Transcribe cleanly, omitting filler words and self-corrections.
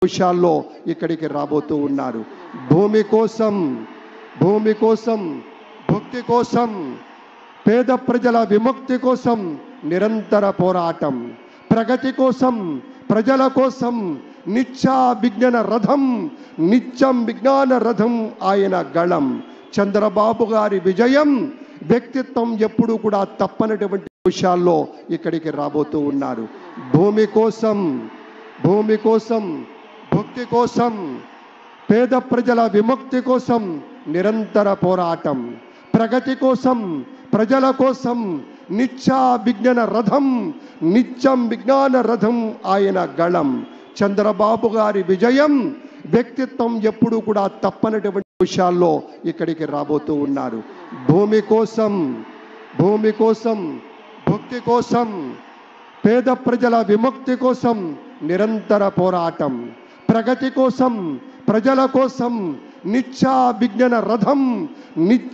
విషయాల్లో ఇక్కడికి రాబోతూ ఉన్నారు. భూమి కోసం, భక్తి కోసం, పేద ప్రజల విముక్తి కోసం నిరంతర పోరాటం, ప్రగతి కోసం, ప్రజల కోసం నిత్యం విజ్ఞాన రథం ఆయన గళం. చంద్రబాబు గారి విజయం, వ్యక్తిత్వం ఎప్పుడు కూడా తప్పనటువంటి విషయాల్లో ఇక్కడికి రాబోతూ ఉన్నారు. భూమి కోసం, భక్తి కోసం, పేద ప్రజల విముక్తి కోసం నిరంతర పోరాటం, ప్రగతి కోసం, ప్రజల కోసం నిత్యం విజ్ఞాన రథం ఆయన గళం. చంద్రబాబు గారి విజయం, వ్యక్తిత్వం ఎప్పుడు కూడా తప్పనటువంటి విషయాల్లో ఇక్కడికి రాబోతూ ఉన్నారు. భూమి కోసం, భక్తి కోసం, పేద ప్రజల విముక్తి కోసం నిరంతర పోరాటం, ప్రగతి కోసం, ప్రజల కోసం నిత్య విజ్ఞాన రథం